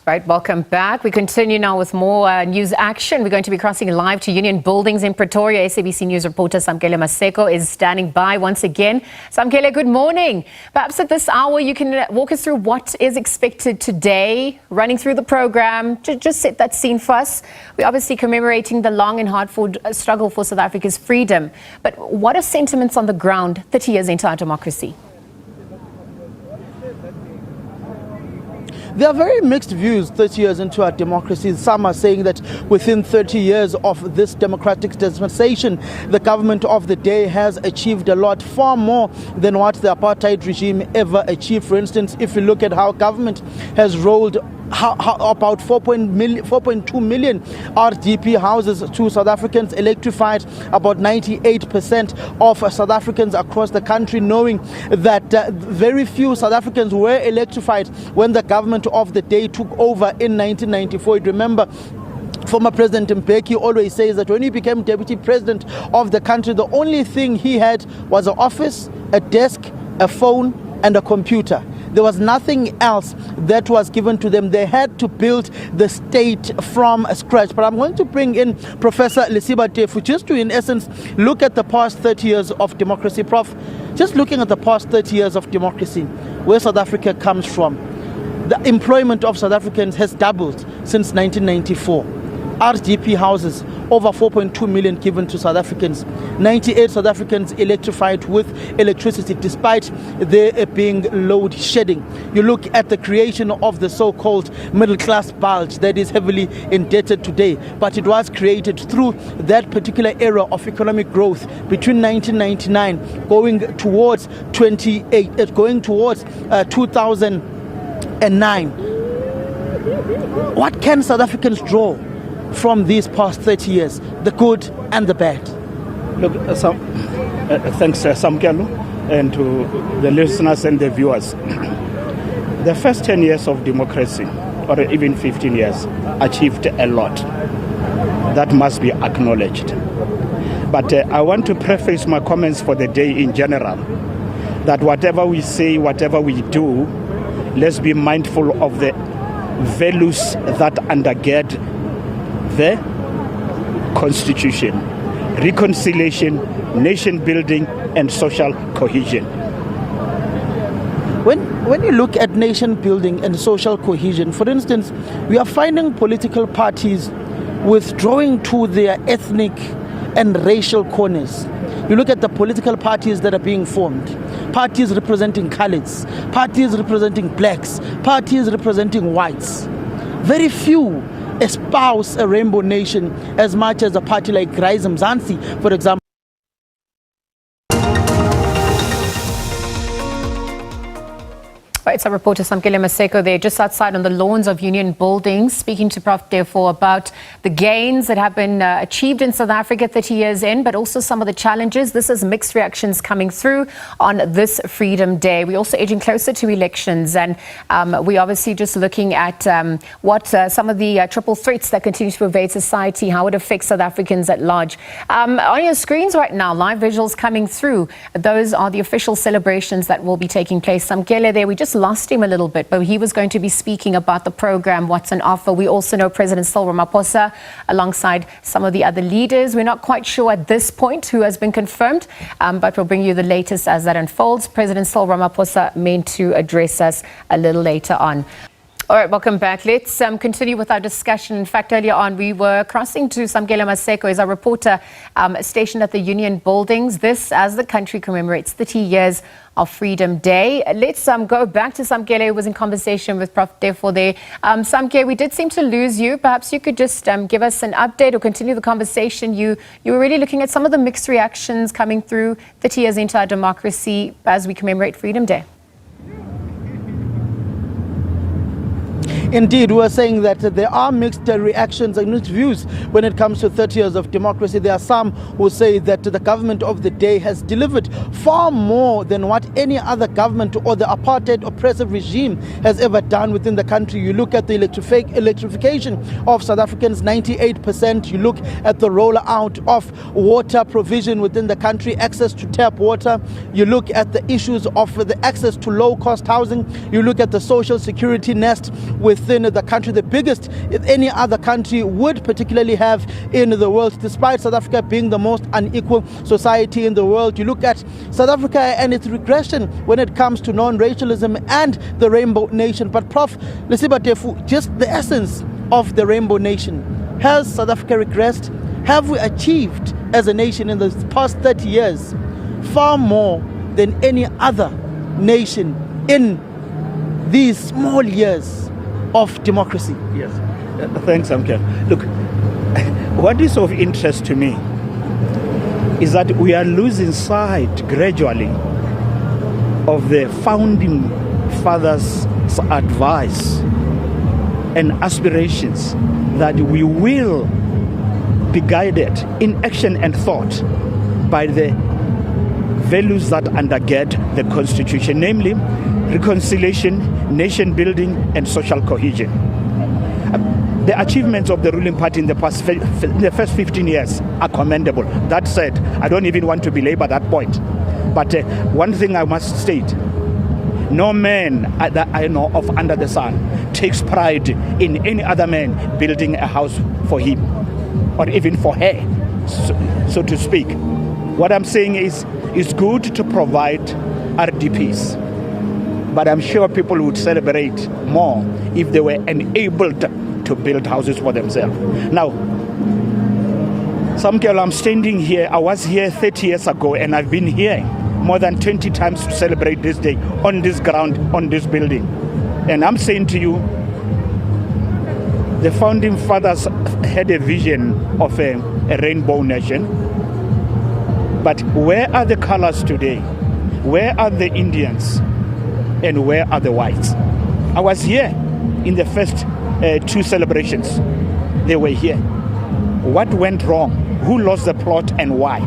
Right, welcome back. We continue now with more news action. We're going to be crossing live to Union Buildings in Pretoria. SABC News reporter Samkele Maseko is standing by once again. Samkele, good morning. Perhaps at this hour you can walk us through what is expected today, running through the program. Just set that scene for us. We're obviously commemorating the long and hard-fought struggle for South Africa's freedom. But what are sentiments on the ground 30 years into our democracy? There are very mixed views 30 years into our democracy. Some are saying that within 30 years of this democratic dispensation, the government of the day has achieved a lot, far more than what the apartheid regime ever achieved. For instance, if you look at how government has rolled about 4.2 million RDP houses to South Africans, electrified about 98% of South Africans across the country, knowing that very few South Africans were electrified when the government of the day took over in 1994. Remember, former President Mbeki always says that when he became deputy president of the country, the only thing he had was an office, a desk, a phone, and a computer. There was nothing else that was given to them. They had to build the state from scratch. But I'm going to bring in Professor Lesiba Teffo just to, in essence, look at the past 30 years of democracy. Prof, just looking at the past 30 years of democracy, where South Africa comes from, the employment of South Africans has doubled since 1994. RDP houses, over 4.2 million given to South Africans. 98 South Africans electrified with electricity despite there being load shedding. You look at the creation of the so-called middle class bulge that is heavily indebted today, but it was created through that particular era of economic growth between 1999 going towards 2009. What can South Africans draw from these past 30 years, the good and the bad? Look, thanks Samkele, and to the listeners and the viewers. The first 10 years of democracy, or even 15 years, achieved a lot. That must be acknowledged. But I want to preface my comments for the day in general, that whatever we say, whatever we do, let's be mindful of the values that undergird the Constitution: reconciliation, nation building, and social cohesion. When you look at nation building and social cohesion, for instance, we are finding political parties withdrawing to their ethnic and racial corners. You look at the political parties that are being formed, parties representing colours, parties representing blacks, parties representing whites. Very few espouse a rainbow nation as much as a party like Rise Mzansi, for example. Right, so reporter Samkele Maseko there just outside on the lawns of Union Buildings, speaking to Prof Teffo about the gains that have been achieved in South Africa 30 years in, but also some of the challenges. This is mixed reactions coming through on this Freedom Day. We're also edging closer to elections, and we're obviously just looking at what some of the triple threats that continue to pervade society, how it affects South Africans at large. On your screens right now, live visuals coming through. Those are the official celebrations that will be taking place. Samkele there, we just lost him a little bit, but he was going to be speaking about the program, what's on offer. We also know President Cyril Ramaphosa alongside some of the other leaders. We're not quite sure at this point who has been confirmed, but we'll bring you the latest as that unfolds. President Cyril Ramaphosa meant to address us a little later on. All right, welcome back. Let's continue with our discussion. In fact, earlier on, we were crossing to Samkele Maseko, as our reporter stationed at the Union Buildings. This as the country commemorates 30 years of Freedom Day. Let's go back to Samkele, who was in conversation with Prof Teffo there. Samkele, we did seem to lose you. Perhaps you could just give us an update or continue the conversation. You were really looking at some of the mixed reactions coming through 30 years into our democracy as we commemorate Freedom Day. Indeed, we are saying that there are mixed reactions and mixed views when it comes to 30 years of democracy. There are some who say that the government of the day has delivered far more than what any other government or the apartheid oppressive regime has ever done within the country. You look at the electrification of South Africans, 98%. You look at the rollout of water provision within the country, access to tap water. You look at the issues of the access to low-cost housing. You look at the social security nest with within the country, the biggest any other country would particularly have in the world, despite South Africa being the most unequal society in the world. You look at South Africa and its regression when it comes to non-racialism and the Rainbow Nation. But Prof Lesiba Teffo, just the essence of the Rainbow Nation. Has South Africa regressed? Have we achieved as a nation in the past 30 years far more than any other nation in these small years of democracy? Yes. Thanks, Samkele. Look, what is of interest to me is that we are losing sight gradually of the founding fathers' advice and aspirations that we will be guided in action and thought by the values that undergird the Constitution, namely reconciliation, nation building, and social cohesion. The achievements of the ruling party in the first 15 years are commendable. That said, I don't even want to belabor that point. But one thing I must state, no man that I know of under the sun takes pride in any other man building a house for him or even for her, so to speak. What I'm saying is, it's good to provide RDPs, but I'm sure people would celebrate more if they were enabled to build houses for themselves. Now, Samkele, I'm standing here. I was here 30 years ago, and I've been here more than 20 times to celebrate this day on this ground, on this building. And I'm saying to you, the founding fathers had a vision of a rainbow nation. But where are the colors today? Where are the Indians? And where are the whites? I was here in the first two celebrations. They were here. What went wrong? Who lost the plot and why?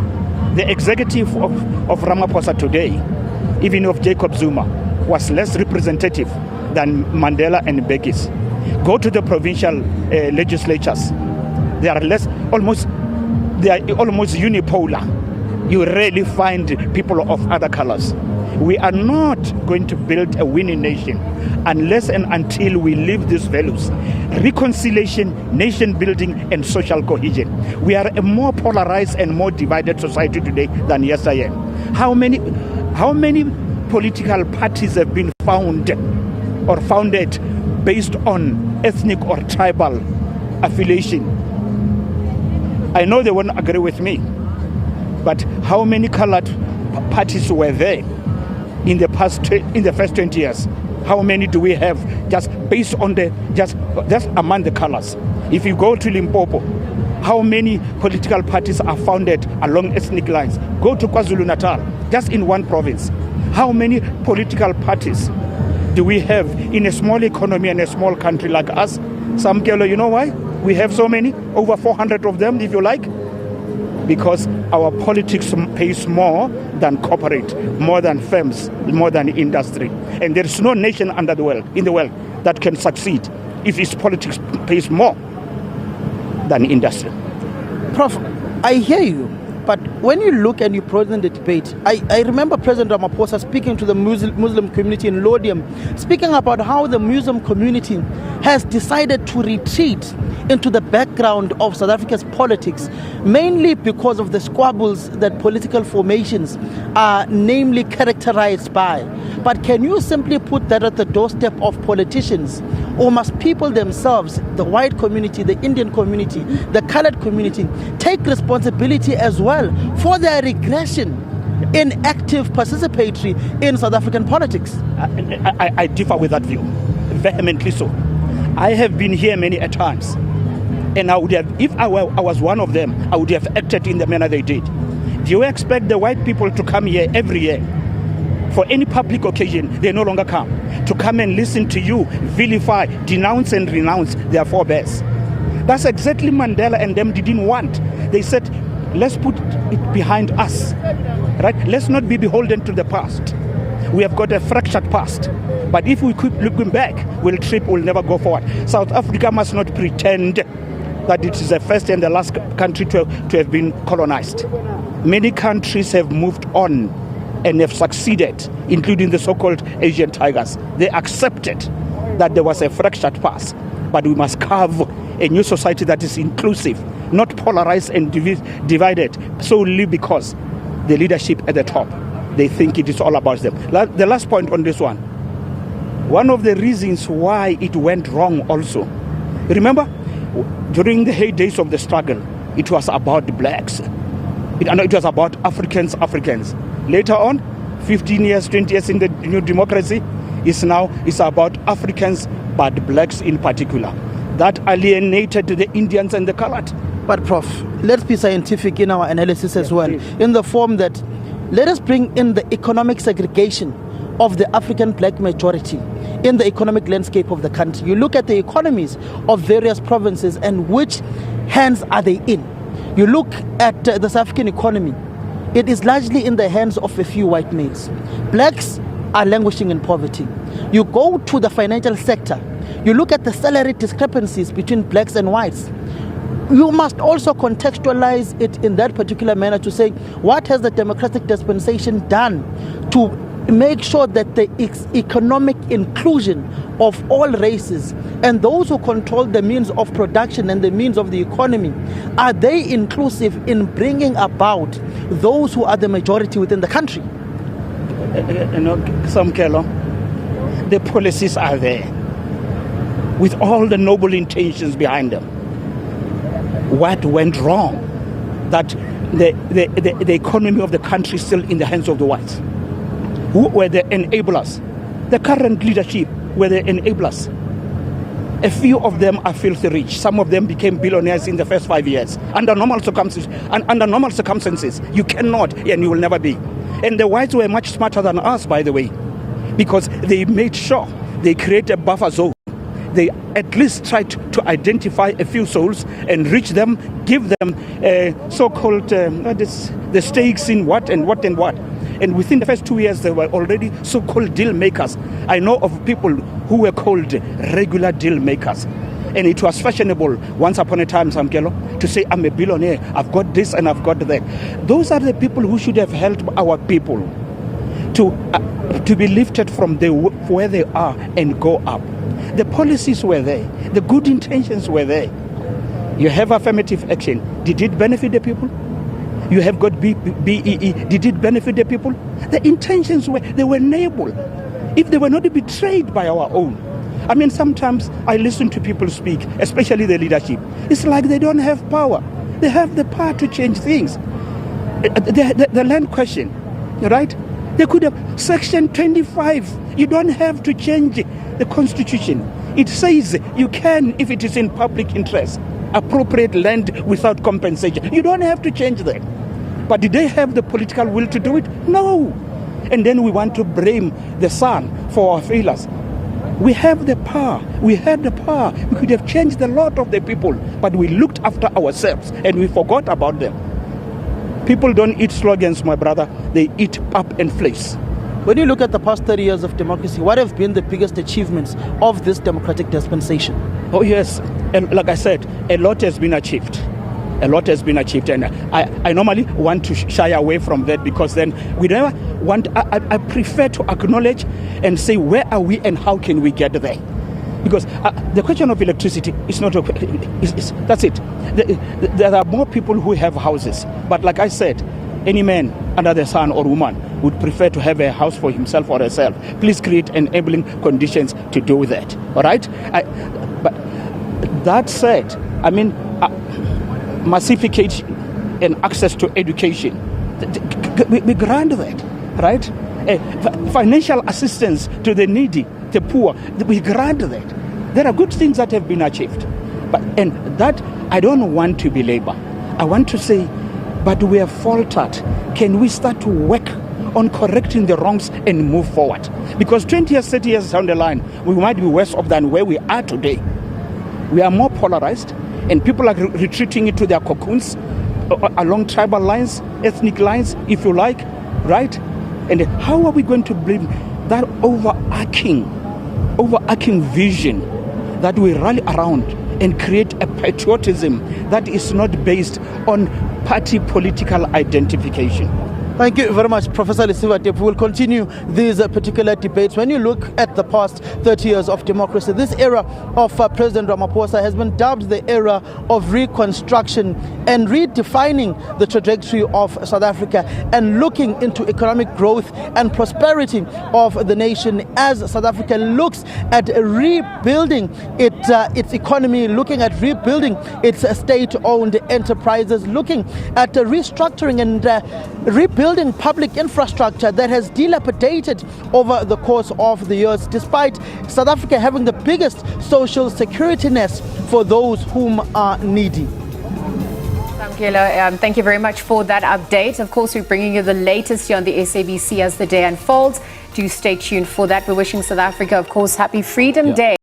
The executive of Ramaphosa today, even of Jacob Zuma, was less representative than Mandela and Mbeki's. Go to the provincial legislatures. They are almost unipolar. You rarely find people of other colors. We are not going to build a winning nation unless and until we live these values: reconciliation, nation building, and social cohesion. We are a more polarized and more divided society today than yesterday. How many political parties have been founded based on ethnic or tribal affiliation? I know they won't agree with me, but how many colored parties were there in the first 20 years? How many do we have just based on just among the colors? If you go to Limpopo, how many political parties are founded along ethnic lines? Go to KwaZulu-Natal, just in one province. How many political parties do we have in a small economy and a small country like us? Samkele, you know why we have so many? Over 400 of them, if you like. Because our politics pays more than corporate, more than firms, more than industry. And there is no nation in the world that can succeed if its politics pays more than industry. Prof, I hear you, but when you look and you broaden the debate, I remember President Ramaphosa speaking to the Muslim community in Lodium, speaking about how the Muslim community has decided to retreat into the background of South Africa's politics, mainly because of the squabbles that political formations are namely characterized by. But can you simply put that at the doorstep of politicians? Or must people themselves, the white community, the Indian community, the colored community, take responsibility as well for their regression in active participatory in South African politics? I differ with that view, vehemently so. I have been here many a times, and I would have, if I was one of them, I would have acted in the manner they did. Do you expect the white people to come here every year? For any public occasion, they no longer come. To come and listen to you vilify, denounce and renounce their forebears. That's exactly Mandela and them didn't want. They said, let's put it behind us, right? Let's not be beholden to the past. We have got a fractured past. But if we keep looking back, we'll trip, we'll never go forward. South Africa must not pretend that it is the first and the last country to have been colonized. Many countries have moved on and have succeeded, including the so-called Asian tigers. They accepted that there was a fractured past, but we must carve a new society that is inclusive, not polarized and divided solely because the leadership at the top, they think it is all about them. The last point on this one of the reasons why it went wrong also, remember, during the heydays of the struggle, it was about the blacks. It was about Africans. Later on, 15 years, 20 years in the new democracy, it's about Africans, but blacks in particular. That alienated the Indians and the colored. But Prof, let's be scientific in our analysis as well, please. in the form that let us bring in the economic segregation of the African black majority in the economic landscape of the country. You look at the economies of various provinces and which hands are they in. You look at the South African economy, it is largely in the hands of a few white males. Blacks are languishing in poverty. You go to the financial sector, you look at the salary discrepancies between blacks and whites. You must also contextualize it in that particular manner to say, what has the democratic dispensation done to make sure that there is economic inclusion of all races, and those who control the means of production and the means of the economy, are they inclusive in bringing about those who are the majority within the country? Samkele, the policies are there with all the noble intentions behind them. What went wrong? That the economy of the country is still in the hands of the whites. Who were the enablers? The current leadership were the enablers. A few of them are filthy rich. Some of them became billionaires in the first 5 years. Under normal circumstances, you cannot and you will never be. And the whites were much smarter than us, by the way, because they made sure they create a buffer zone. They at least tried to identify a few souls and reach them, give them so-called the stakes in what and what and what. And within the first 2 years, they were already so-called deal makers. I know of people who were called regular deal makers. And it was fashionable once upon a time, Samkele, to say, I'm a billionaire, I've got this and I've got that. Those are the people who should have helped our people to be lifted from where they are and go up. The policies were there. The good intentions were there. You have affirmative action. Did it benefit the people? You have got BEE. Did it benefit the people? The intentions were noble. If they were not betrayed by our own. I mean, sometimes I listen to people speak, especially the leadership. It's like they don't have power. They have the power to change things. The land question, right? They could have Section 25. You don't have to change the Constitution. It says you can, if it is in public interest, appropriate land without compensation. You don't have to change that. But did they have the political will to do it? No. And then we want to blame the sun for our failures. We have the power. We had the power. We could have changed the lot of the people, but we looked after ourselves and we forgot about them. People don't eat slogans, my brother. They eat pap and flesh. When you look at the past 30 years of democracy, what have been the biggest achievements of this democratic dispensation? Oh yes, and like I said, a lot has been achieved. A lot has been achieved, and I normally want to shy away from that because then we never want. I prefer to acknowledge and say where are we and how can we get there, because the question of electricity is not. That's it. There are more people who have houses, but like I said, any man under the sun or woman would prefer to have a house for himself or herself. Please create enabling conditions to do that. All right. But that said, I mean. Massification and access to education. We grant that, right? Financial assistance to the needy, the poor, we grant that. There are good things that have been achieved. And that I don't want to belabor. I want to say, but we have faltered. Can we start to work on correcting the wrongs and move forward? Because 20 years, 30 years down the line, we might be worse off than where we are today. We are more polarized. And people are retreating into their cocoons along tribal lines, ethnic lines, if you like, right? And how are we going to bring that overarching vision that we rally around and create a patriotism that is not based on party political identification? Thank you very much, Professor Lesiba Teffo. We'll continue these particular debates. When you look at the past 30 years of democracy, this era of President Ramaphosa has been dubbed the era of reconstruction and redefining the trajectory of South Africa and looking into economic growth and prosperity of the nation as South Africa looks at rebuilding its economy, looking at rebuilding its state-owned enterprises, looking at restructuring and rebuilding public infrastructure that has dilapidated over the course of the years, despite South Africa having the biggest social security nets for those whom are needy. Samkele, thank you very much for that update. Of course, we're bringing you the latest here on the SABC as the day unfolds. Do stay tuned for that. We're wishing South Africa, of course, happy Freedom Day.